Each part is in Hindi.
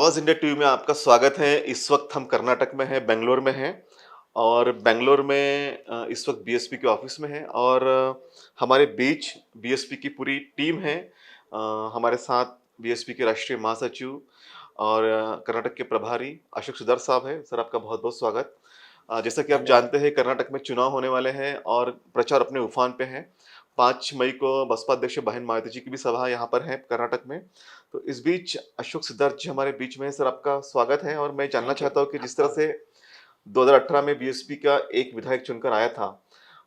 आवाज़ इंडिया टीवी में आपका स्वागत है। इस वक़्त हम कर्नाटक में हैं, बैंगलोर में हैं और बैंगलोर में इस वक़्त बीएसपी के ऑफ़िस में हैं और हमारे बीच बीएसपी की पूरी टीम है। हमारे साथ बीएसपी के राष्ट्रीय महासचिव और कर्नाटक के प्रभारी अशोक सुधार साहब हैं। सर, आपका बहुत-बहुत स्वागत। जैसा कि आप धन्यवाद। जानते हैं, कर्नाटक में चुनाव होने वाले हैं और प्रचार अपने उफान पे है। 5 मई को बसपा अध्यक्ष बहन मायावती जी की भी सभा यहाँ पर है कर्नाटक में। तो इस बीच अशोक सिद्धार्थ जी हमारे बीच में हैं। सर, आपका स्वागत है और मैं जानना थैंक यू। चाहता हूँ कि जिस तरह आपका से 2018 में बीएसपी का एक विधायक चुनकर आया था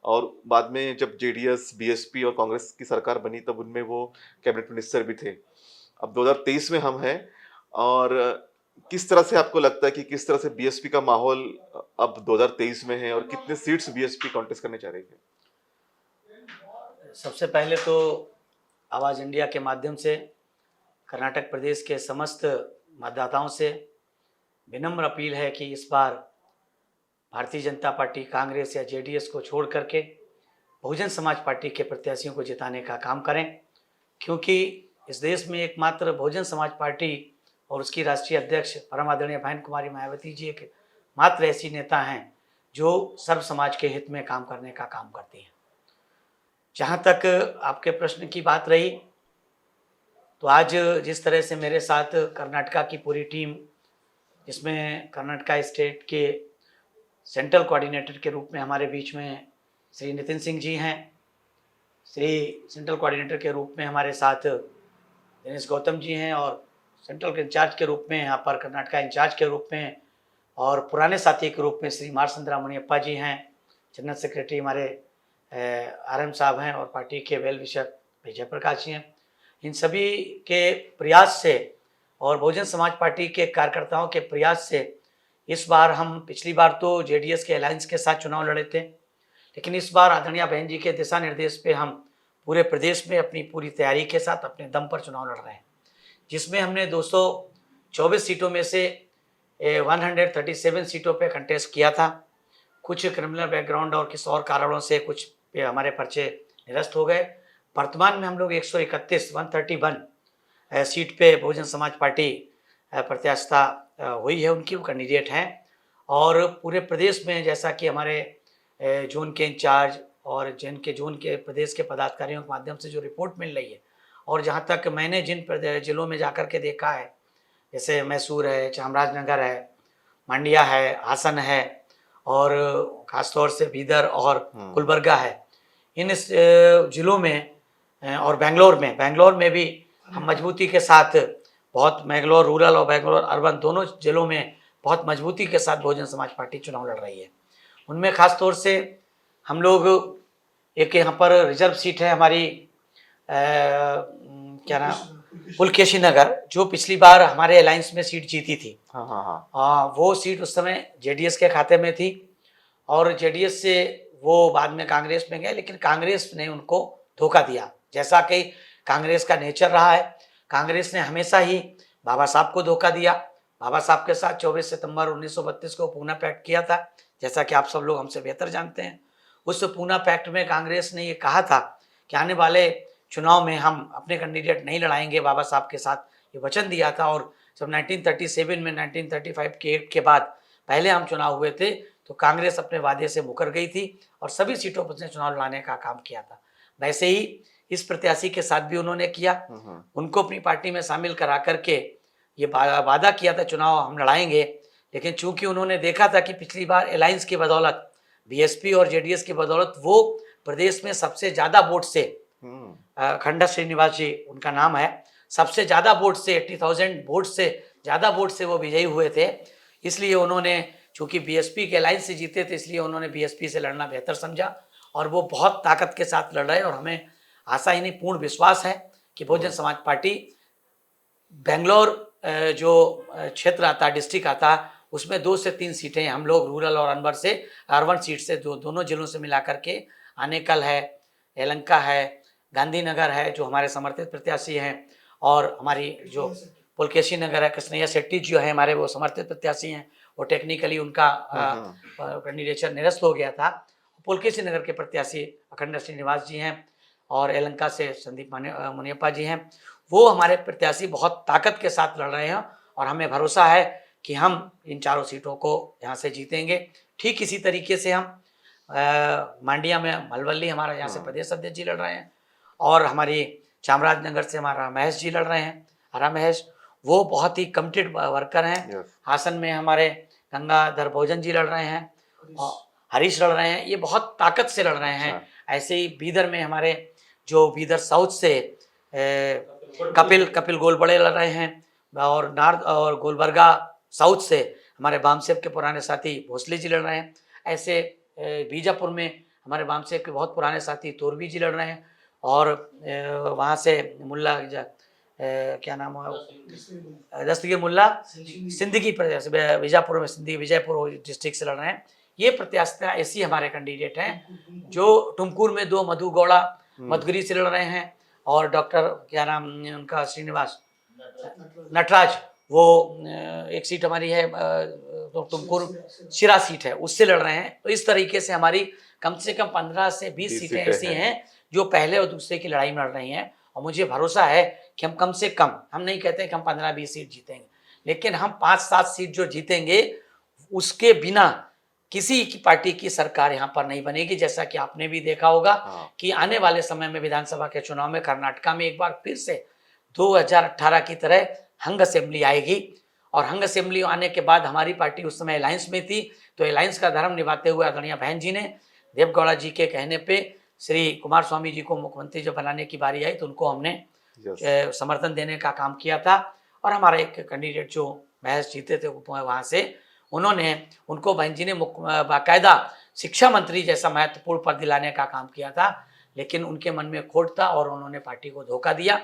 और बाद में जब जेडीएस, बीएसपी और कांग्रेस की सरकार बनी तब उनमें वो कैबिनेट मिनिस्टर भी थे। अब 2023 में हम हैं और किस तरह से आपको लगता है कि किस तरह से बीएसपी का माहौल अब 2023 में है और कितने सीट्स बीएसपी कॉन्टेस्ट करने जा रही है? सबसे पहले तो आवाज़ इंडिया के माध्यम से कर्नाटक प्रदेश के समस्त मतदाताओं से विनम्र अपील है कि इस बार भारतीय जनता पार्टी, कांग्रेस या जेडीएस को छोड़ करके बहुजन समाज पार्टी के प्रत्याशियों को जिताने का काम करें, क्योंकि इस देश में एकमात्र बहुजन समाज पार्टी और उसकी राष्ट्रीय अध्यक्ष परम आदरणीय बहन कुमारी मायावती जी एक मात्र ऐसी नेता हैं जो सर्व समाज के हित में काम करने का काम करती हैं। जहाँ तक आपके प्रश्न की बात रही, तो आज जिस तरह से मेरे साथ कर्नाटका की पूरी टीम, जिसमें कर्नाटका स्टेट के सेंट्रल कोऑर्डिनेटर के रूप में हमारे बीच में श्री नितिन सिंह जी हैं, श्री सेंट्रल कोऑर्डिनेटर के रूप में हमारे साथ दिनेश गौतम जी हैं और सेंट्रल के इंचार्ज के रूप में यहाँ पर कर्नाटका इंचार्ज के रूप में और पुराने साथी के रूप में श्री मारसंद्रा मुनियप्पा जी हैं, जनरल सेक्रेटरी हमारे आरएम साहब हैं और पार्टी के वेल विशर भाई जयप्रकाश जी हैं। इन सभी के प्रयास से और बहुजन समाज पार्टी के कार्यकर्ताओं के प्रयास से इस बार हम, पिछली बार तो जेडीएस के अलायंस के साथ चुनाव लड़े थे, लेकिन इस बार आदरणीय बहन जी के दिशा निर्देश पे हम पूरे प्रदेश में अपनी पूरी तैयारी के साथ अपने दम पर चुनाव लड़ रहे हैं, जिसमें हमने 224 सीटों में से 137 सीटों पे कंटेस्ट किया था। कुछ क्रिमिनल बैकग्राउंड और किसी और कारणों से कुछ पे हमारे पर्चे निरस्त हो गए। वर्तमान में हम लोग 131 सीट पे बहुजन समाज पार्टी प्रत्याशिता हुई है, उनकी वो कैंडिडेट हैं। और पूरे प्रदेश में जैसा कि हमारे जोन के इंचार्ज और जिनके जोन के प्रदेश के पदाधिकारियों के माध्यम से जो रिपोर्ट मिल रही है और जहाँ तक मैंने जिन जिलों में जाकर के देखा है, जैसे मैसूर है, चामराजनगर है, मांड्या है, हासन है और ख़ासतौर से बीदर और गुलबर्गा है, इन ज़िलों में और बेंगलोर में भी हम मजबूती के साथ बहुत, बेंगलोर रूरल और बेंगलोर अर्बन दोनों ज़िलों में बहुत मजबूती के साथ बहुजन समाज पार्टी चुनाव लड़ रही है। उनमें ख़ास तौर से हम लोग, एक यहाँ पर रिजर्व सीट है हमारी, क्या नाम, पुलकेशी नगर, जो पिछली बार हमारे अलायंस में सीट जीती थी। हाँ, हाँ, हाँ। वो सीट उस समय जेडीएस के खाते में थी और जेडीएस से वो बाद में कांग्रेस में गए, लेकिन कांग्रेस ने उनको धोखा दिया, जैसा कि कांग्रेस का नेचर रहा है। कांग्रेस ने हमेशा ही बाबा साहब को धोखा दिया। बाबा साहब के साथ 24 सितंबर 1932 को पूना पैक्ट किया था, जैसा कि आप सब लोग हमसे बेहतर जानते हैं। उस पूना पैक्ट में कांग्रेस ने ये कहा था कि आने वाले चुनाव में हम अपने कैंडिडेट नहीं लड़ाएंगे, बाबा साहब के साथ ये वचन दिया था। और जब 1937 में 1935 के एक्ट के बाद पहले हम चुनाव हुए थे तो कांग्रेस अपने वादे से मुकर गई थी और सभी सीटों पर उसने चुनाव लड़ाने का काम किया था। वैसे ही इस प्रत्याशी के साथ भी उन्होंने किया, उनको अपनी पार्टी में शामिल करा करके ये वादा किया था चुनाव हम लड़ाएंगे, लेकिन चूंकि उन्होंने देखा था कि पिछली बार अलायंस की बदौलत, बीएसपी और जेडीएस की बदौलत वो प्रदेश में सबसे ज़्यादा वोट से, खंडा श्रीनिवास जी उनका नाम है, सबसे ज़्यादा वोट से 80,000 वोट से ज़्यादा वोट से वो विजयी हुए थे। इसलिए उन्होंने, चूँकि बीएसपी के अलायंस से जीते थे, इसलिए उन्होंने बीएसपी से लड़ना बेहतर समझा और वो बहुत ताकत के साथ लड़ रहे हैं। और हमें आशा ही नहीं, पूर्ण विश्वास है कि बहुजन समाज पार्टी बेंगलोर जो क्षेत्र आता, डिस्ट्रिक्ट आता, उसमें 2 से 3 सीटें हम लोग रूरल और अर्बन सीट से दोनों जिलों से मिला करके, आनेकल है, यलहंका है, गांधीनगर है जो हमारे समर्थित प्रत्याशी हैं, और हमारी जो पुलकेशी नगर है, कृष्णैया शेट्टी जो है हमारे, वो समर्थित प्रत्याशी हैं। वो टेक्निकली उनका कैंडिडेचर निरस्त हो गया था। पुलकेशी नगर के प्रत्याशी अखंड श्रीनिवास जी हैं और यलहंका से संदीप मुनियप्पा जी हैं। वो हमारे प्रत्याशी बहुत ताकत के साथ लड़ रहे हैं और हमें भरोसा है कि हम इन चारों सीटों को यहाँ से जीतेंगे। ठीक इसी तरीके से हम मांडिया में मलवल्ली हमारा यहाँ से प्रदेश अध्यक्ष जी लड़ रहे हैं, और हमारी चामराजनगर से हमारा महेश जी लड़ रहे हैं, हरा महेश, वो बहुत ही कमिटेड वर्कर हैं। हासन में हमारे गंगाधर भोजन जी लड़ रहे हैं और हरीश लड़ रहे हैं, ये बहुत ताकत से लड़ रहे हैं। ऐसे ही बीदर में हमारे जो बीदर साउथ से कपिल गोलबड़े लड़ रहे हैं, और नॉर्थ और गुलबर्गा साउथ से हमारे बामसेव के पुराने साथी भोसले जी लड़ रहे हैं। ऐसे बीजापुर में हमारे बामसेव के बहुत पुराने साथी तोरवी जी लड़ रहे हैं, और वहाँ से मुल्ला क्या नाम है, दस्तगीर मुल्ला सिंदगी बीजापुर में सिंदगी विजयपुर डिस्ट्रिक्ट से लड़ रहे हैं। ये प्रत्याशियां ऐसी हमारे कैंडिडेट हैं जो टुमकुर में 2 मधु गौड़ा मधुगिरी से लड़ रहे हैं, और डॉक्टर क्या नाम उनका श्रीनिवास नटराज, वो एक सीट हमारी है तो टुमकुर शिरा सीट है, उससे लड़ रहे हैं। तो इस तरीके से हमारी कम से कम 15 से 20 सीटें ऐसी हैं जो पहले और दूसरे की लड़ाई में लड़ रही हैं, और मुझे भरोसा है कि हम कम से कम, हम नहीं कहते कि हम 15-20 सीट जीतेंगे, लेकिन हम 5-7 सीट जो जीतेंगे उसके बिना किसी की पार्टी की सरकार यहाँ पर नहीं बनेगी। जैसा कि आपने भी देखा होगा कि आने वाले समय में विधानसभा के चुनाव में कर्नाटका में एक बार फिर से 2018 की तरह हंग असेंबली आएगी, और हंग असेंबली आने के बाद हमारी पार्टी उस समय अलायंस में थी, तो अलायंस का धर्म निभाते हुए आदरणीय बहन जी ने देवगौड़ा जी के कहने पे श्री कुमार स्वामी जी को मुख्यमंत्री जब बनाने की बारी आई तो उनको हमने समर्थन देने का काम किया था। और हमारा एक कैंडिडेट जो महज जीते थे वहाँ से, उन्होंने उनको बहन जी ने बाकायदा शिक्षा मंत्री जैसा महत्वपूर्ण पद दिलाने का काम किया था, लेकिन उनके मन में खोट था और उन्होंने पार्टी को धोखा दिया,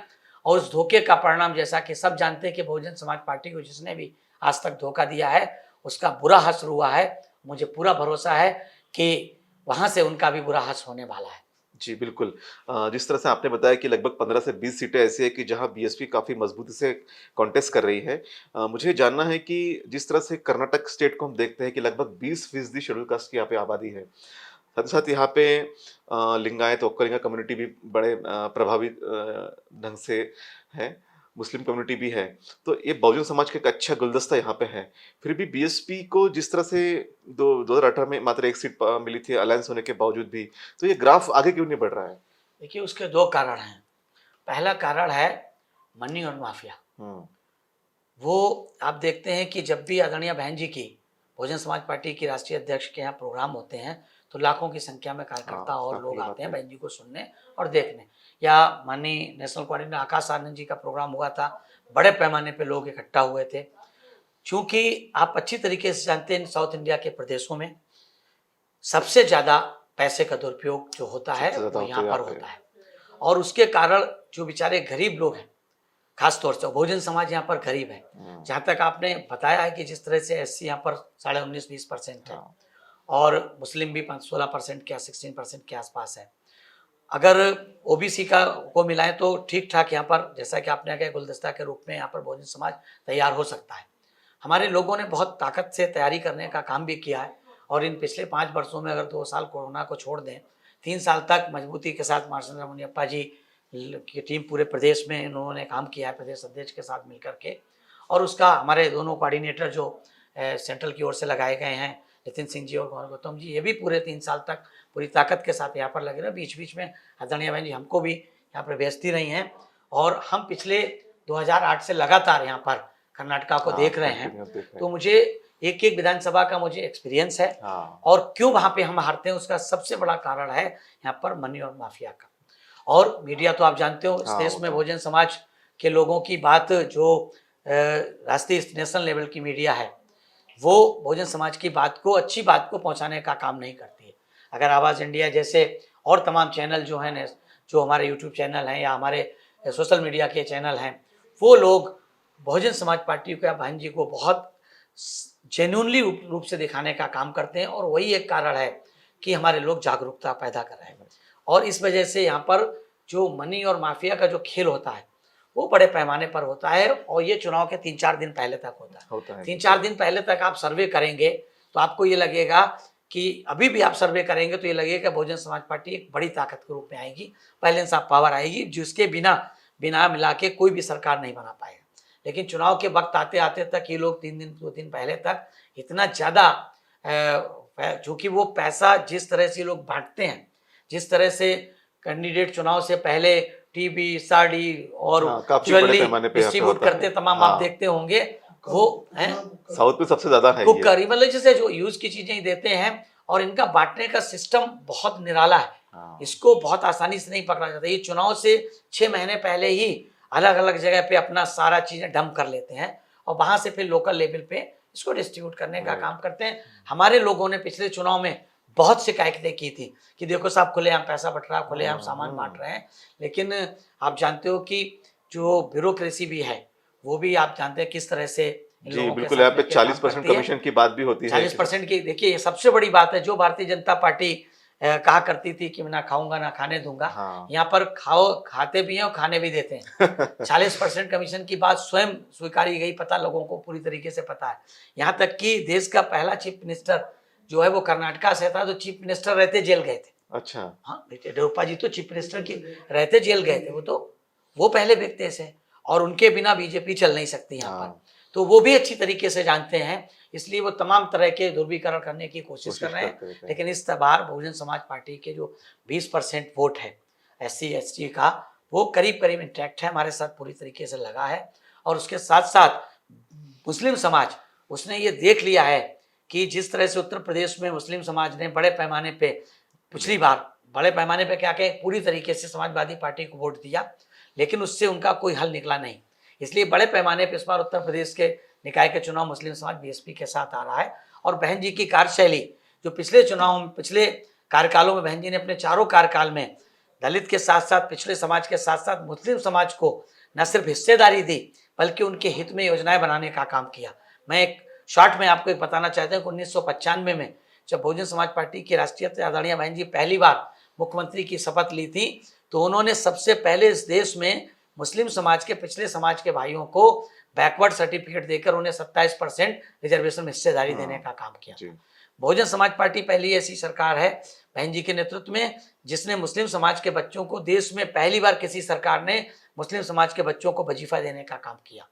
और उस धोखे का परिणाम जैसा कि सब जानते हैं कि बहुजन समाज पार्टी को जिसने भी आज तक धोखा दिया है उसका बुरा हश्र हुआ है। मुझे पूरा भरोसा है कि वहाँ से उनका भी बुरा हश्र होने वाला है। जी, बिल्कुल। जिस तरह से आपने बताया कि लगभग 15 से 20 सीटें ऐसी हैं कि जहाँ बीएसपी काफ़ी मजबूती से कॉन्टेस्ट कर रही है। मुझे जानना है कि जिस तरह से कर्नाटक स्टेट को हम देखते हैं कि लगभग 20% शेड्यूल कास्ट की यहाँ पे आबादी है। साथ ही साथ यहाँ पे लिंगायत ओक्कलिंगा कम्युनिटी भी बड़े प्रभावी ढंग से है, मुस्लिम कम्युनिटी भी है। तो ये बहुजन समाज का एक अच्छा गुलदस्ता यहाँ पे है। फिर भी बीएसपी को जिस तरह से 2018 में मात्र 1 सीट मिली थी अलायंस होने के बावजूद भी, तो ये ग्राफ आगे क्यों नहीं बढ़ रहा है? देखिए, उसके 2 कारण हैं। पहला कारण है मनी और माफिया। वो आप देखते हैं कि जब भी आदरणीय बहन जी की बहुजन समाज पार्टी की राष्ट्रीय अध्यक्ष के यहाँ प्रोग्राम होते हैं तो लाखों की संख्या में कार्यकर्ता और लोग आते हैं बहन जी को सुनने और देखने। या माननीय नेशनल कोऑर्डिनेटर आकाश आनंद जी का प्रोग्राम हुआ था, बड़े पैमाने पे लोग इकट्ठा हुए थे। क्योंकि आप अच्छी तरीके से जानते हैं साउथ इंडिया के प्रदेशों में सबसे ज़्यादा पैसे का दुरुपयोग जो होता है वो यहाँ पर होता है, और उसके कारण जो बेचारे गरीब लोग हैं, खास तौर से बहुजन समाज यहाँ पर गरीब है। जहाँ तक आपने बताया है कि जिस तरह से एससी यहाँ पर 19.5-20% है, और मुस्लिम भी 16% या 16% के आसपास है। अगर ओबीसी को मिलाएं तो ठीक ठाक यहाँ पर, जैसा कि आपने कहा, गुलदस्ता के रूप में यहाँ पर बहुजन समाज तैयार हो सकता है। हमारे लोगों ने बहुत ताकत से तैयारी करने का काम भी किया है, और इन पिछले 5 वर्षों में अगर 2 साल कोरोना को छोड़ दें, 3 साल तक मजबूती के साथ मार्शल मुनियप्पा जी की टीम पूरे प्रदेश में इन्होंने काम किया है प्रदेश अध्यक्ष के साथ मिलकर के। और उसका हमारे दोनों कोऑर्डिनेटर जो सेंट्रल की ओर से लगाए गए हैं, नितिन सिंह जी और गौतम जी, ये भी पूरे 3 साल तक पूरी ताकत के साथ यहाँ पर लगे रहे। बीच बीच में आदरणीय बहन जी हमको भी यहाँ पर भेजती रही हैं, और हम पिछले 2008 से लगातार यहाँ पर कर्नाटका को देख रहे हैं। तो मुझे एक विधानसभा का मुझे एक्सपीरियंस है, और क्यों वहाँ पे हम हारते हैं उसका सबसे बड़ा कारण है यहाँ पर मनी और माफिया का। और मीडिया तो आप जानते हो, इस देश में बहुजन समाज के लोगों की बात जो राष्ट्रीय नेशनल लेवल की मीडिया है, वो बहुजन समाज की बात को, अच्छी बात को पहुंचाने का काम नहीं करती है। अगर आवाज़ इंडिया जैसे और तमाम चैनल जो हैं, जो हमारे यूट्यूब चैनल हैं या हमारे सोशल मीडिया के चैनल हैं, वो लोग बहुजन समाज पार्टी को या बहन जी को बहुत जेन्युइनली रूप से दिखाने का काम करते हैं, और वही एक कारण है कि हमारे लोग जागरूकता पैदा कर रहे हैं। और इस वजह से यहाँ पर जो मनी और माफिया का जो खेल होता है वो बड़े पैमाने पर होता है, और ये चुनाव के 3-4 दिन पहले तक होता है। 3-4 दिन पहले तक आप सर्वे करेंगे तो आपको ये लगेगा कि अभी भी आप सर्वे करेंगे तो ये लगेगा कि बहुजन समाज पार्टी एक बड़ी ताकत के रूप में आएगी, बैलेंस ऑफ पावर आएगी, जिसके बिना मिला के कोई भी सरकार नहीं बना पाएगा। लेकिन चुनाव के वक्त आते आते तक ये लोग 3 दिन 2 दिन पहले तक इतना ज़्यादा चूंकि वो पैसा जिस तरह से लोग बांटते हैं, जिस तरह से कैंडिडेट चुनाव से पहले टीवी, साड़ी और हाँ, काफी बड़े ज्वेलरी पैमाने पे यहाँ पे डिस्ट्रीब्यूट होता करते है। तमाम आप हाँ, देखते होंगे वो हैं साउथ में सबसे ज्यादा है ये। कुकरी, मतलब जैसे जो यूज की चीजें ही देते हैं और इनका बांटने का सिस्टम बहुत निराला है। हाँ, इसको बहुत आसानी से नहीं पकड़ा जाता। ये चुनाव से 6 महीने पहले ही अलग अलग जगह पे अपना सारा चीजें डंप कर लेते हैं और वहां से फिर लोकल लेवल पे इसको डिस्ट्रीब्यूट करने का काम करते हैं। हमारे लोगों ने पिछले चुनाव में बहुत शिकायतें की थी कि देखो साहब खुलेआम पैसा बट रहा है, खुलेआम सामान बांट रहे हैं, लेकिन आप जानते हो कि जो ब्यूरोक्रेसी भी है वो भी आप जानते हैं किस तरह से इन जी लोगों के बिल्कुल, साथ यहाँ पे मिलकर काम 40% करती है। कमीशन की बात भी होती है। 40% की देखिए ये सबसे बड़ी बात है। जो भारतीय जनता पार्टी कहा करती थी कि मैं ना खाऊंगा ना खाने दूंगा, हाँ। यहाँ पर खाओ, खाते भी हैं और खाने भी देते हैं। 40% कमीशन की बात स्वयं स्वीकारी गई, पता लोगों को पूरी तरीके से पता है। यहाँ तक कि देश का पहला चीफ मिनिस्टर जो है वो कर्नाटका से था, तो चीफ मिनिस्टर रहते जेल गए थे। अच्छा, हाँ, येडियुरप्पा जी तो चीफ मिनिस्टर की रहते जेल गए थे, वो पहले व्यक्ति थे और उनके बिना बीजेपी चल नहीं सकती यहाँ पर। हाँ, तो वो भी अच्छी तरीके से जानते हैं, इसलिए वो तमाम तरह के ध्रुवीकरण करने की कोशिश कर रहे हैं। करते रहते हैं। लेकिन इस बार बहुजन समाज पार्टी के जो 20% वोट है SC ST का, वो करीब करीब इंटैक्ट है, हमारे साथ पूरी तरीके से लगा है। और उसके साथ साथ मुस्लिम समाज उसने ये देख लिया है कि जिस तरह से उत्तर प्रदेश में मुस्लिम समाज ने बड़े पैमाने पे पिछली बार बड़े पैमाने पे क्या कहे पूरी तरीके से समाजवादी पार्टी को वोट दिया, लेकिन उससे उनका कोई हल निकला नहीं। इसलिए बड़े पैमाने पर इस बार उत्तर प्रदेश के निकाय के चुनाव मुस्लिम समाज BSP के साथ आ रहा है। और बहन जी की कार्यशैली जो पिछले चुनाव में पिछले कार्यकालों में बहन जी ने अपने चारों कार्यकाल में दलित के साथ साथ पिछड़े समाज के साथ साथ मुस्लिम समाज को न सिर्फ हिस्सेदारी दी बल्कि उनके हित में योजनाएं बनाने का काम किया। मैं एक शॉर्ट में आपको एक बताना चाहता हूँ कि 1995 में जब बहुजन समाज पार्टी की राष्ट्रीय आदरणीय बहन जी पहली बार मुख्यमंत्री की शपथ ली थी, तो उन्होंने सबसे पहले इस देश में मुस्लिम समाज के पिछले समाज के भाइयों को बैकवर्ड सर्टिफिकेट देकर उन्हें 27% रिजर्वेशन में हिस्सेदारी देने का काम किया। बहुजन समाज पार्टी पहली ऐसी सरकार है बहन जी के नेतृत्व में जिसने मुस्लिम समाज के बच्चों को, देश में पहली बार किसी सरकार ने मुस्लिम समाज के बच्चों को वजीफा देने का काम किया,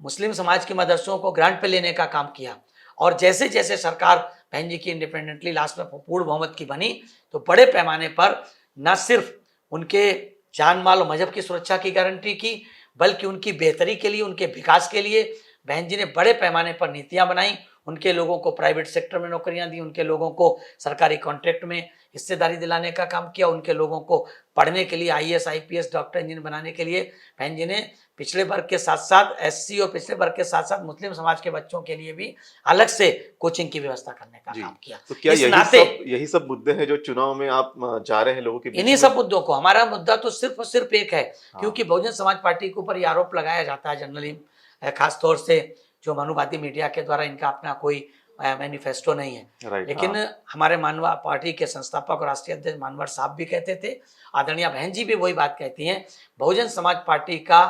मुस्लिम समाज के मदरसों को ग्रांट पे लेने का काम किया। और जैसे जैसे सरकार बहन जी की इंडिपेंडेंटली लास्ट में पूर्ण बहुमत की बनी, तो बड़े पैमाने पर न सिर्फ उनके जान माल और मजहब की सुरक्षा की गारंटी की, बल्कि उनकी बेहतरी के लिए, उनके विकास के लिए बहन जी ने बड़े पैमाने पर नीतियां बनाई। उनके लोगों को प्राइवेट सेक्टर में नौकरियां दी, उनके लोगों को सरकारी कॉन्ट्रैक्ट में हिस्सेदारी दिलाने का काम किया, उनके लोगों को पढ़ने के लिए IAS IPS डॉक्टर इंजीनियर बनाने के लिए बहन जी ने पिछड़े वर्ग के साथ साथ SC और पिछड़े वर्ग के साथ साथ मुस्लिम समाज के बच्चों के लिए भी अलग से कोचिंग की व्यवस्था करने का काम किया। तो क्या यही सब मुद्दे हैं जो चुनाव में आप जा रहे हैं लोगों के बीच? इन्हीं सब मुद्दों को, हमारा मुद्दा तो सिर्फ और सिर्फ एक है, क्योंकि बहुजन समाज पार्टी के ऊपर ये आरोप लगाया जाता है जनरली, खासतौर से जो मनुवादी मीडिया के द्वारा इनका अपना कोई मैनिफेस्टो नहीं है। लेकिन हमारे मानवा पार्टी के संस्थापक और राष्ट्रीय अध्यक्ष मानवर साहब भी कहते थे, आदरणीय बहन जी भी वही बात कहती हैं, बहुजन समाज पार्टी का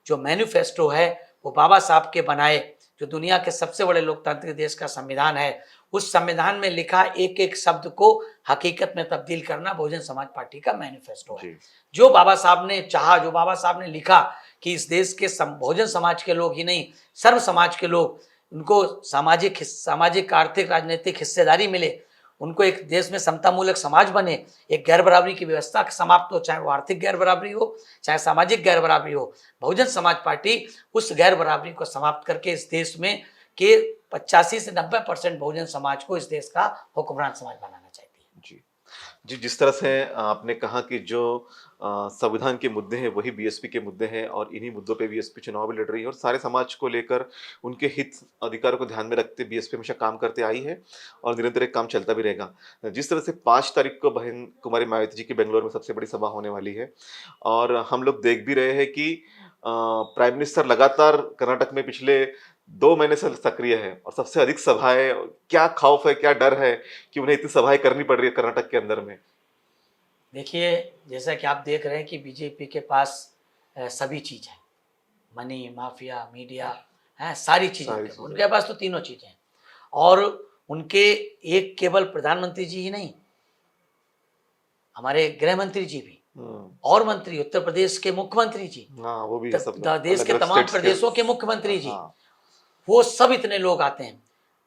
जो मैनिफेस्टो है वो बाबा साहब के बनाए, जो दुनिया के सबसे बड़े लोकतांत्रिक देश का संविधान है, उस संविधान में लिखा एक एक शब्द को हकीकत में तब्दील करना बहुजन समाज पार्टी का मैनिफेस्टो है। जो बाबा साहब ने चाहा, जो बाबा साहब ने लिखा कि इस देश के बहुजन समाज के लोग ही नहीं, सर्व समाज के लोग, उनको सामाजिक आर्थिक राजनीतिक हिस्सेदारी मिले, उनको एक देश में समतामूलक समाज बने, एक गैर बराबरी की व्यवस्था समाप्त हो, चाहे वो आर्थिक गैर बराबरी हो चाहे सामाजिक गैर बराबरी हो। बहुजन समाज पार्टी उस गैर बराबरी को समाप्त करके इस देश में के 85 से 90% बहुजन समाज को इस देश का हुक्मरान समाज बनाना चाहती है। जी, जिस तरह से आपने कहा कि जो संविधान के मुद्दे हैं वही BSP के मुद्दे हैं और इन्हीं मुद्दों पे BSP चुनाव भी लड़ रही है और सारे समाज को लेकर उनके हित अधिकारों को ध्यान में रखते BSP हमेशा काम करते आई है और निरंतर एक काम चलता भी रहेगा। जिस तरह से 5 तारीख को बहन कुमारी मायावती जी की बेंगलोर में सबसे बड़ी सभा होने वाली है और हम लोग देख भी रहे हैं कि प्राइम मिनिस्टर लगातार कर्नाटक में पिछले 2 महीने से सक्रिय है और सबसे अधिक सभाएं, क्या खौफ है, क्या डर है कि उन्हें इतनी सभाएं करनी पड़ रही है कर्नाटक के अंदर में? देखिए, जैसा कि आप देख रहे हैं कि बीजेपी के पास सभी चीज़ है, मनी, माफिया, मीडिया है, सारी चीज़ें उनके पास, तो तीनों चीज़ें हैं। और उनके एक केवल प्रधानमंत्री जी ही नहीं, हमारे गृह मंत्री जी भी और मंत्री उत्तर प्रदेश के मुख्यमंत्री जी, हाँ, वो भी सब देश के अलग-अलग तमाम स्टेट्स के प्रदेशों के मुख्यमंत्री जी, हाँ, वो सब इतने लोग आते हैं।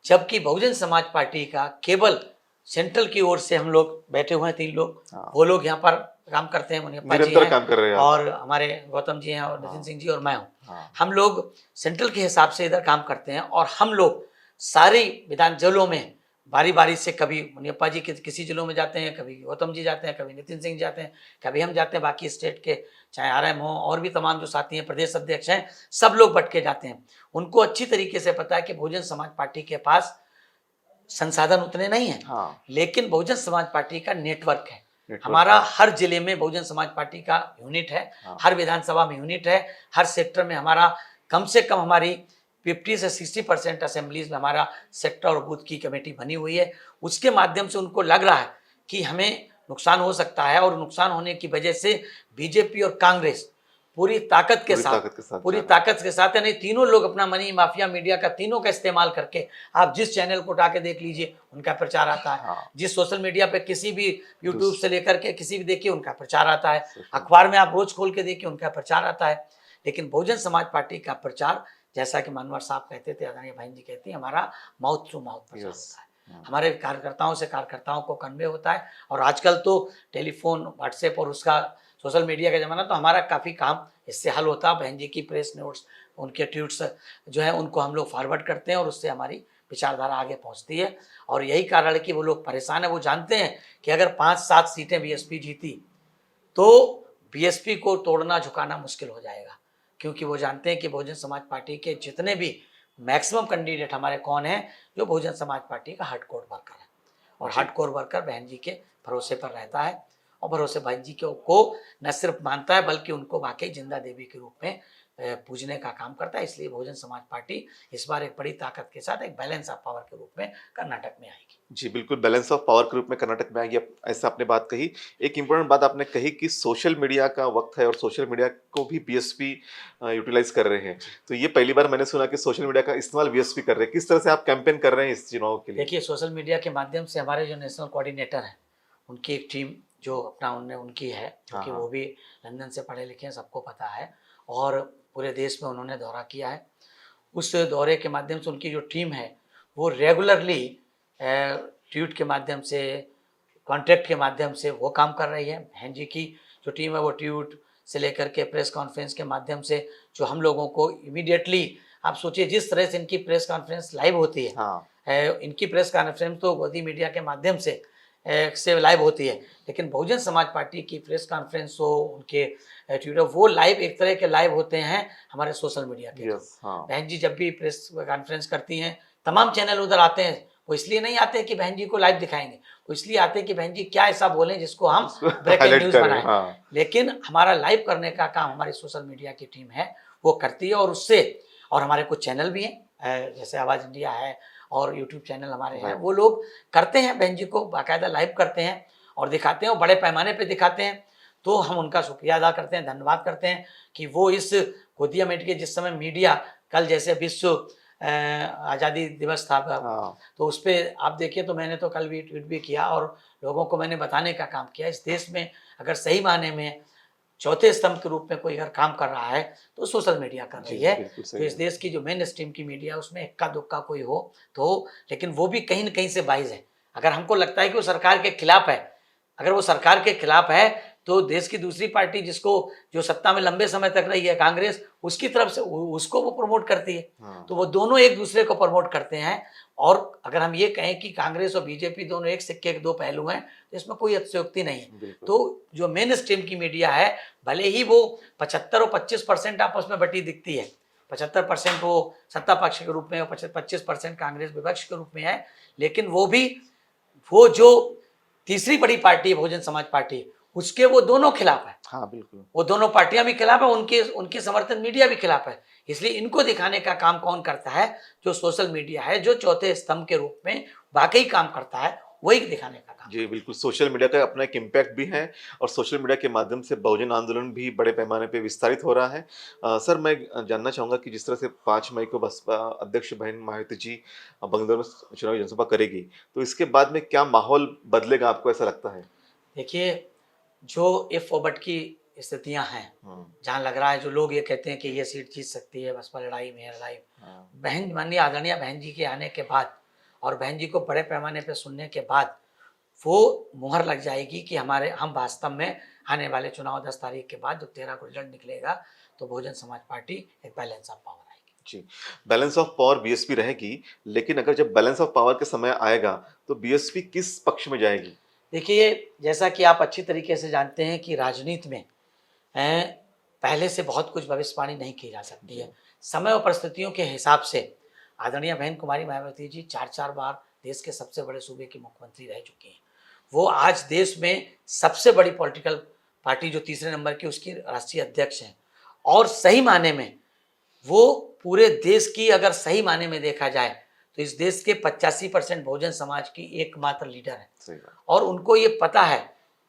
जबकि बहुजन समाज पार्टी का केवल सेंट्रल की ओर से हम लोग बैठे हुए हैं 3 लोग, हाँ, वो लोग यहाँ पर काम करते हैं, मुनियप्पा जी निरंतर हैं काम कर रहे हैं आप। और हमारे गौतम जी हैं और नितिन हाँ, सिंह जी और मैं हूँ। हाँ, हम लोग सेंट्रल के हिसाब से इधर काम करते हैं और हम लोग सारी विधान जिलों में बारी-बारी से कभी मुनियप्पा जी किसी जिलों में जाते हैं, कभी गौतम जी जाते हैं, कभी नितिन सिंह जाते हैं, कभी हम जाते हैं बाकी स्टेट के, चाहे आरएम हो और भी तमाम जो साथी हैं, प्रदेश अध्यक्ष हैं, सब लोग बँट के जाते हैं। उनको अच्छी तरीके से पता है कि बहुजन समाज पार्टी के पास संसाधन उतने नहीं हैं, हाँ, लेकिन बहुजन समाज पार्टी का नेटवर्क है। नेटवर्क हमारा है। हर जिले में बहुजन समाज पार्टी का यूनिट है, हाँ, हर विधानसभा में यूनिट है, हर सेक्टर में हमारा कम से कम हमारी 50 से 60% असेंबलीज में हमारा सेक्टर और बूथ की कमेटी बनी हुई है। उसके माध्यम से उनको लग रहा है कि हमें नुकसान हो सकता है और नुकसान होने की वजह से बीजेपी और कांग्रेस पूरी ताकत के पूरी साथ ताकत के साथ पूरी जा रहा है। ताकत के साथ यानी तीनों लोग अपना मनी माफिया मीडिया का तीनों का इस्तेमाल करके, आप जिस चैनल को उठा के देख लीजिए उनका प्रचार आता है, हाँ, जिस सोशल मीडिया पे किसी भी यूट्यूब दूस से लेकर के किसी भी देखिए उनका प्रचार आता है, सही अखबार में आप रोज खोल के देखिए उनका प्रचार आता है। लेकिन बहुजन समाज पार्टी का प्रचार, जैसा कि मनोहर साहब कहते थे, आदरणीय बहन जी कहती हैं, हमारा माउथ टू माउथ प्रचार यस। होता है। हाँ, हमारे कार्यकर्ताओं से कार्यकर्ताओं को कन्वे होता है और आजकल तो टेलीफोन, व्हाट्सएप और उसका सोशल मीडिया का ज़माना, तो हमारा काफ़ी काम इससे हल होता है। बहन जी की प्रेस नोट्स, उनके ट्वीट्स जो है उनको हम लोग फॉरवर्ड करते हैं और उससे हमारी विचारधारा आगे पहुंचती है। और यही कारण है कि वो लोग परेशान हैं। वो जानते हैं कि अगर 5-7 सीटें बीएसपी जीती तो बीएसपी को तोड़ना झुकाना मुश्किल हो जाएगा, क्योंकि वो जानते हैं कि बहुजन समाज पार्टी के जितने भी मैक्सिमम कैंडिडेट हमारे कौन हैं, जो बहुजन समाज पार्टी का हार्डकोर वर्कर है और जी, हार्डकोर वर्कर बहन जी के भरोसे पर रहता है और भरोसे बहन जी को न सिर्फ मानता है बल्कि उनको वाकई जिंदा देवी के रूप में पूजने का काम करता है। इसलिए बहुजन समाज पार्टी इस बार एक बड़ी ताकत के साथ एक बैलेंस ऑफ पावर के रूप में कर्नाटक में आएगी। जी, बिल्कुल बैलेंस ऑफ पावर के रूप में कर्नाटक में आएगी, ऐसा आपने बात कही। एक इम्पोर्टेंट बात आपने कही कि सोशल मीडिया का वक़्त है और सोशल मीडिया को भी बीएसपी यूटिलाइज़ कर रहे हैं। तो ये पहली बार मैंने सुना कि सोशल मीडिया का इस्तेमाल बीएसपी कर रहे हैं। किस तरह से आप कैंपेन कर रहे हैं इस चुनाव के लिए? देखिए, सोशल मीडिया के माध्यम से हमारे जो नेशनल कोऑर्डिनेटर हैं, उनकी एक टीम जो अपना उनने उनकी है, हाँ, क्योंकि वो हाँ। भी लंदन से पढ़े लिखे हैं, सबको पता है और पूरे देश में उन्होंने दौरा किया है। उस दौरे के माध्यम से उनकी जो टीम है, वो रेगुलरली ट्वीट के माध्यम से, कॉन्टैक्ट के माध्यम से वो काम कर रही है। बहन जी की जो टीम है वो ट्वीट से लेकर के प्रेस कॉन्फ्रेंस के माध्यम से जो हम लोगों को इमीडिएटली, आप सोचिए जिस तरह से इनकी प्रेस कॉन्फ्रेंस लाइव होती है, हाँ, इनकी प्रेस कॉन्फ्रेंस तो गोदी मीडिया के माध्यम से लाइव होती है, लेकिन बहुजन समाज पार्टी की प्रेस कॉन्फ्रेंस हो, उनके ट्विटर, वो लाइव एक तरह के लाइव होते हैं हमारे सोशल मीडिया के थ्रू। यस, हाँ। बहन जी जब भी प्रेस कॉन्फ्रेंस करती हैं, तमाम चैनल उधर आते हैं। वो इसलिए नहीं आते कि बहन जी को लाइव दिखाएंगे, वो इसलिए आते हैं कि बहन जी क्या ऐसा बोलें जिसको हम उसको ब्रेकिंग हाइलाइट न्यूज़ करें, बनाएं। हाँ। लेकिन हमारा लाइव करने का काम हमारी सोशल मीडिया की टीम है, वो करती है और उससे, और हमारे कुछ चैनल भी हैं, जैसे आवाज़ इंडिया है और यूट्यूब चैनल हमारे हैं, राइट, वो लोग करते हैं, बहन जी को बाकायदा लाइव करते हैं और दिखाते हैं और बड़े पैमाने पे दिखाते हैं। तो हम उनका शुक्रिया अदा करते हैं, धन्यवाद करते हैं कि वो इस गोदी समेट के जिस समय मीडिया, कल जैसे विश्व आज़ादी दिवस था, हाँ। तो उस पे आप देखिए, तो मैंने तो कल भी ट्वीट भी किया और लोगों को मैंने बताने का काम किया, इस देश में अगर सही मायने में चौथे स्तंभ के रूप में कोई अगर काम कर रहा है तो सोशल मीडिया कर जी, रही है। बिल्कुल तो सही इस है। देश की जो मेन स्ट्रीम की मीडिया है उसमें इक्का दुक्का कोई हो तो, लेकिन वो भी कहीं न कहीं से बाइज़ है। अगर हमको लगता है कि वो सरकार के खिलाफ है, अगर वो सरकार के खिलाफ है तो देश की दूसरी पार्टी जिसको, जो सत्ता में लंबे समय तक रही है, कांग्रेस, उसकी तरफ से उसको वो प्रमोट करती है। हाँ, तो वो दोनों एक दूसरे को प्रमोट करते हैं। और अगर हम ये कहें कि कांग्रेस और बीजेपी दोनों एक सिक्के के दो पहलू हैं, तो इसमें कोई अतिशयोक्ति नहीं है। बिल्कुल। तो जो मेन स्ट्रीम की मीडिया है, भले ही वो 75 और 25% आपस में बटी दिखती है, 75% वो सत्ता पक्ष के रूप में और 25% कांग्रेस विपक्ष के रूप में है, लेकिन वो भी, वो जो तीसरी बड़ी पार्टी है बहुजन समाज पार्टी, उसके वो दोनों खिलाफ है। हाँ, बिल्कुल। वो दोनों पार्टियां भी खिलाफ है, उनके उनके समर्थन मीडिया भी खिलाफ है। इसलिए इनको दिखाने का काम कौन करता है? जो सोशल मीडिया है, जो चौथे स्तंभ के रूप में वाकई काम करता है, वही दिखाने का काम। जी, बिल्कुल, सोशल मीडिया का अपना एक इम्पैक्ट भी है और सोशल मीडिया के माध्यम से बहुजन आंदोलन भी बड़े पैमाने पे विस्तारित हो रहा है। सर मैं जानना चाहूँगा कि जिस तरह से 5 मई को बसपा अध्यक्ष बहन मायावती जी बंगलौर में चुनावी जनसभा करेगी, तो इसके बाद में क्या माहौल बदलेगा आपको ऐसा लगता है? देखिए, जो इफ और बट की स्थितियां हैं, जहां लग रहा है जो लोग ये कहते हैं कि ये सीट जीत सकती है बसपा लड़ाई में लड़ाई, बहन माननीय आदरणीय बहन जी के आने के बाद और बहन जी को बड़े पैमाने पर सुनने के बाद वो मुहर लग जाएगी कि हम वास्तव में आने वाले चुनाव 10 तारीख के बाद जब 13 को रिजल्ट निकलेगा तो बहुजन समाज पार्टी एक बैलेंस ऑफ पावर आएगी। जी, बैलेंस ऑफ पावर बीएसपी रहेगी, लेकिन अगर जब बैलेंस ऑफ पावर के समय आएगा, तो बीएसपी किस पक्ष में जाएगी? देखिए, जैसा कि आप अच्छी तरीके से जानते हैं कि राजनीति में पहले से बहुत कुछ भविष्यवाणी नहीं की जा सकती है। समय और परिस्थितियों के हिसाब से आदरणीय बहन कुमारी मायावती जी 4-4 बार देश के सबसे बड़े सूबे की मुख्यमंत्री रह चुकी हैं। वो आज देश में सबसे बड़ी पॉलिटिकल पार्टी जो तीसरे नंबर की उसकी राष्ट्रीय अध्यक्ष हैं और सही मायने में वो पूरे देश की अगर सही मायने में देखा जाए तो इस देश के 85% बहुजन समाज की एकमात्र लीडर है और उनको ये पता है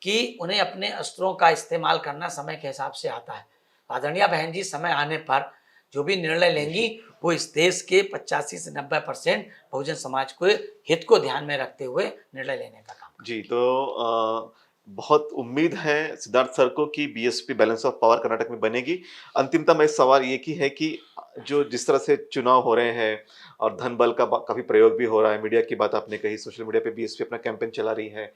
कि उन्हें अपने अस्त्रों का इस्तेमाल करना समय के हिसाब से आता है। आदरणीय बहन जी समय आने पर जो भी निर्णय लेंगी वो इस देश के 85 से 90% बहुजन समाज को हित को ध्यान में रखते हुए निर्णय लेने का काम। जी, तो बहुत उम्मीद है सिद्धार्थ सर को कि BSP balance of power Karnataka में बनेगी। अंतिमतः मैं सवाल ये की है कि जो जिस तरह से चुनाव हो रहे हैं और धन बल का काफ़ी प्रयोग भी हो रहा है, मीडिया की बात आपने कही, सोशल मीडिया पे बीएसपी अपना कैंपेन चला रही है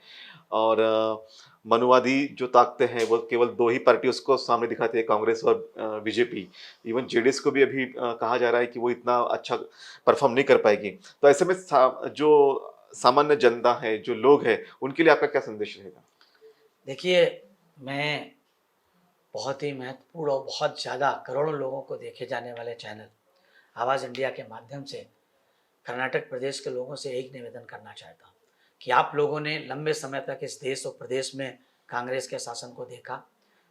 और मनुवादी जो ताकतें हैं वो केवल 2 ही पार्टी उसको सामने दिखाती है, कांग्रेस और बीजेपी। इवन जेडीएस को भी अभी कहा जा रहा है कि वो इतना अच्छा परफॉर्म नहीं कर पाएगी। तो ऐसे में जो सामान्य जनता है, जो लोग हैं, उनके लिए आपका क्या संदेश रहेगा? देखिए, मैं बहुत ही महत्वपूर्ण और बहुत ज़्यादा करोड़ों लोगों को देखे जाने वाले चैनल आवाज़ इंडिया के माध्यम से कर्नाटक प्रदेश के लोगों से एक निवेदन करना चाहता हूँ कि आप लोगों ने लंबे समय तक इस देश और प्रदेश में कांग्रेस के शासन को देखा।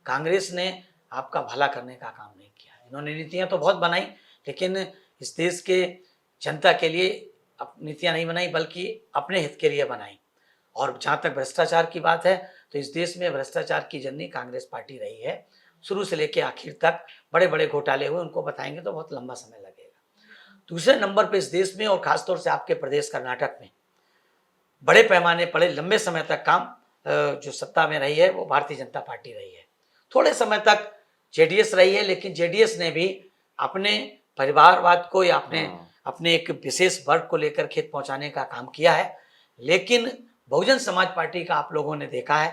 कांग्रेस ने आपका भला करने का काम नहीं किया। इन्होंने नीतियाँ तो बहुत बनाई लेकिन इस देश के जनता के लिए नीतियाँ नहीं बनाई बल्कि अपने हित के लिए बनाई। और जहाँ तक भ्रष्टाचार की बात है तो इस देश में भ्रष्टाचार की जननी कांग्रेस पार्टी रही है। शुरू से लेकर आखिर तक बड़े बड़े घोटाले हुए, उनको बताएंगे तो बहुत लंबा समय लगेगा। दूसरे नंबर पे इस देश में और खासतौर से आपके प्रदेश कर्नाटक में बड़े पैमाने पर लंबे समय तक काम जो सत्ता में रही है वो भारतीय जनता पार्टी रही है। थोड़े समय तक जेडीएस रही है लेकिन जेडीएस ने भी अपने परिवारवाद को या अपने एक विशेष वर्ग को लेकर खेत पहुंचाने का काम किया है। लेकिन बहुजन समाज पार्टी का आप लोगों ने देखा है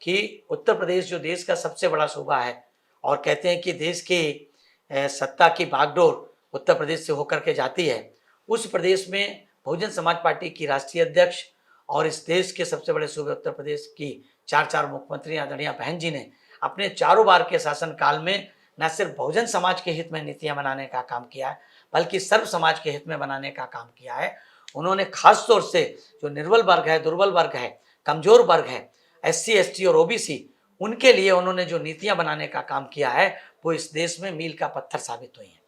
कि उत्तर प्रदेश जो देश का सबसे बड़ा सूबा है और कहते हैं कि देश की सत्ता की बागडोर उत्तर प्रदेश से होकर के जाती है, उस प्रदेश में बहुजन समाज पार्टी की राष्ट्रीय अध्यक्ष और इस देश के सबसे बड़े सूबे उत्तर प्रदेश की 4 मुख्यमंत्री आदरणीय बहन जी ने अपने 4 बार के शासन काल में न सिर्फ बहुजन समाज के हित में नीतियां बनाने का काम किया है बल्कि सर्व समाज के हित में बनाने का काम किया है। उन्होंने खास तौर से जो निर्बल वर्ग है, दुर्बल वर्ग है, कमजोर वर्ग है, SC ST और OBC, उनके लिए उन्होंने जो नीतियां बनाने का काम किया है वो इस देश में मील का पत्थर साबित हुई हैं।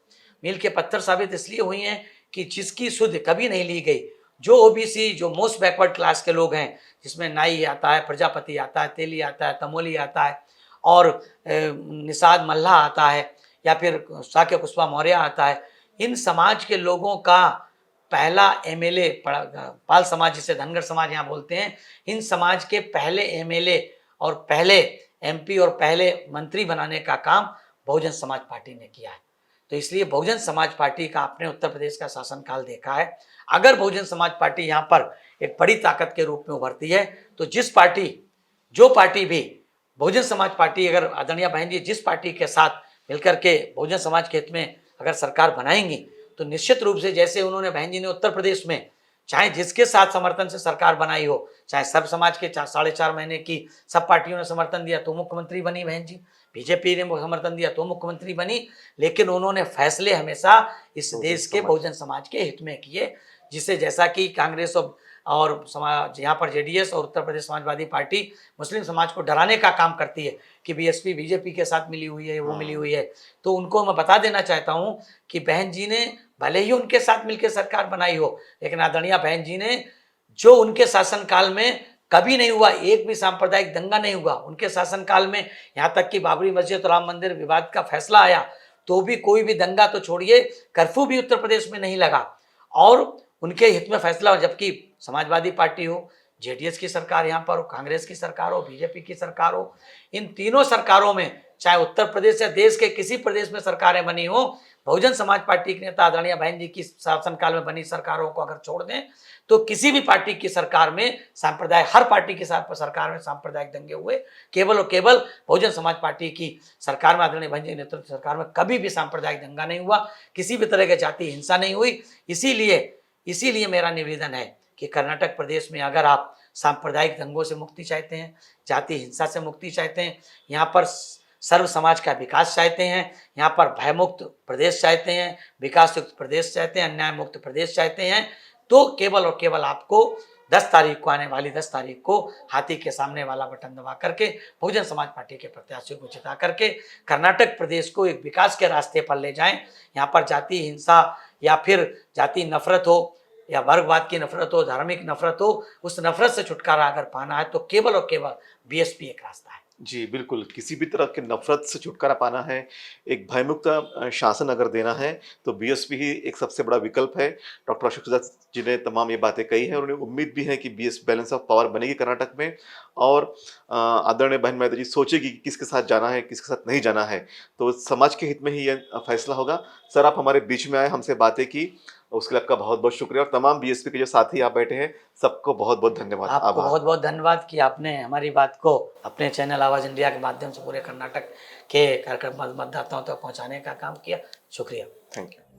मील के पत्थर साबित इसलिए हुई हैं कि जिसकी सुध कभी नहीं ली गई, जो OBC जो मोस्ट बैकवर्ड क्लास के लोग हैं, जिसमें नाई आता है, प्रजापति आता है, तेली आता है, तमोली आता है और निषाद मल्लाह आता है या फिर शाक्य कुशवाहा मौर्य आता है, इन समाज के लोगों का पहला MLA पाल समाज जिसे धनगर समाज यहाँ बोलते हैं, इन समाज के पहले MLA और पहले MP और पहले मंत्री बनाने का काम बहुजन समाज पार्टी ने किया है। तो इसलिए बहुजन समाज पार्टी का आपने उत्तर प्रदेश का शासनकाल देखा है। अगर बहुजन समाज पार्टी यहाँ पर एक बड़ी ताकत के रूप में उभरती है तो जो पार्टी भी बहुजन समाज पार्टी अगर आदरणीय बहन जी जिस पार्टी के साथ मिलकर के बहुजन समाज के हित में अगर सरकार बनाएंगी तो निश्चित रूप से जैसे उन्होंने बहन जी ने उत्तर प्रदेश में चाहे जिसके साथ समर्थन से सरकार बनाई हो, चाहे सब समाज के 4.5 महीने की सब पार्टियों ने समर्थन दिया तो मुख्यमंत्री बनी बहन जी, बीजेपी ने समर्थन दिया तो मुख्यमंत्री बनी, लेकिन उन्होंने फैसले हमेशा इस देश के बहुजन समाज के हित में किए। जिसे जैसा कि कांग्रेस और समाज यहाँ पर जेडीएस और उत्तर प्रदेश समाजवादी पार्टी मुस्लिम समाज को डराने का काम करती है कि बीएसपी बीजेपी के साथ मिली हुई है, वो मिली हुई है, तो उनको मैं बता देना चाहता हूँ कि बहन जी ने भले ही उनके साथ मिलकर सरकार बनाई हो लेकिन आदरणीय बहन जी ने जो उनके शासनकाल में कभी नहीं हुआ, एक भी सांप्रदायिक दंगा नहीं हुआ उनके शासनकाल में। यहाँ तक कि बाबरी मस्जिद और राम मंदिर विवाद का फैसला आया तो भी कोई भी दंगा तो छोड़िए, कर्फ्यू भी उत्तर प्रदेश में नहीं लगा और उनके हित में फैसला हो। जबकि समाजवादी पार्टी हो, जेडीएस की सरकार यहाँ पर हो, कांग्रेस की सरकार हो, बीजेपी की सरकार हो, इन तीनों सरकारों में चाहे उत्तर प्रदेश या देश के किसी प्रदेश में सरकारें बनी हो, बहुजन समाज पार्टी के नेता आदरणीय बहन जी की शासनकाल में बनी सरकारों को अगर छोड़ दें तो किसी भी पार्टी की सरकार में सांप्रदायिक, हर पार्टी की सरकार में सांप्रदायिक दंगे हुए। केवल और केवल बहुजन समाज पार्टी की सरकार में, आदरणीय बहन जी नेतृत्व सरकार में कभी भी सांप्रदायिक दंगा नहीं हुआ, किसी भी तरह की जाति हिंसा नहीं हुई। इसीलिए मेरा निवेदन है कि कर्नाटक प्रदेश में अगर आप सांप्रदायिक दंगों से मुक्ति चाहते हैं, जाति हिंसा से मुक्ति चाहते हैं, यहाँ पर सर्व समाज का विकास चाहते हैं, यहाँ पर भयमुक्त प्रदेश चाहते हैं, विकास युक्त प्रदेश चाहते हैं, अन्याय मुक्त प्रदेश चाहते हैं, तो केवल और केवल आपको 10 तारीख को, आने वाली 10 तारीख को हाथी के सामने वाला बटन दबा करके बहुजन समाज पार्टी के प्रत्याशियों को जिता करके कर्नाटक प्रदेश को एक विकास के रास्ते पर ले जाएं। यहाँ पर जाति हिंसा या फिर जाति नफरत हो या वर्गवाद की नफरत हो, धार्मिक नफरत हो, उस नफरत से छुटकारा अगर पाना है तो केवल और केवल बीएसपी एक रास्ता है। जी, बिल्कुल, किसी भी तरह के नफ़रत से छुटकारा पाना है, एक भयमुक्त शासन अगर देना है, तो बीएसपी ही एक सबसे बड़ा विकल्प है। डॉक्टर अशोक प्रसाद जी ने तमाम ये बातें कही हैं और उन्हें उम्मीद भी है कि बीएस बैलेंस ऑफ पावर बनेगी कर्नाटक में और आदरणीय बहन मायावती जी सोचेगी कि किसके साथ जाना है, किसके साथ नहीं जाना है, तो समाज के हित में ही ये फैसला होगा। सर, आप हमारे बीच में आए, हमसे बातें की, उसके लिए आपका बहुत-बहुत शुक्रिया और तमाम बीएसपी के जो साथी यहाँ बैठे हैं, सबको बहुत-बहुत धन्यवाद, आपको आभार। बहुत बहुत धन्यवाद कि आपने हमारी बात को अपने चैनल आवाज़ इंडिया के माध्यम से पूरे कर्नाटक के कार्यक्रम मतदाताओं तक पहुंचाने का काम किया। शुक्रिया। Thank you.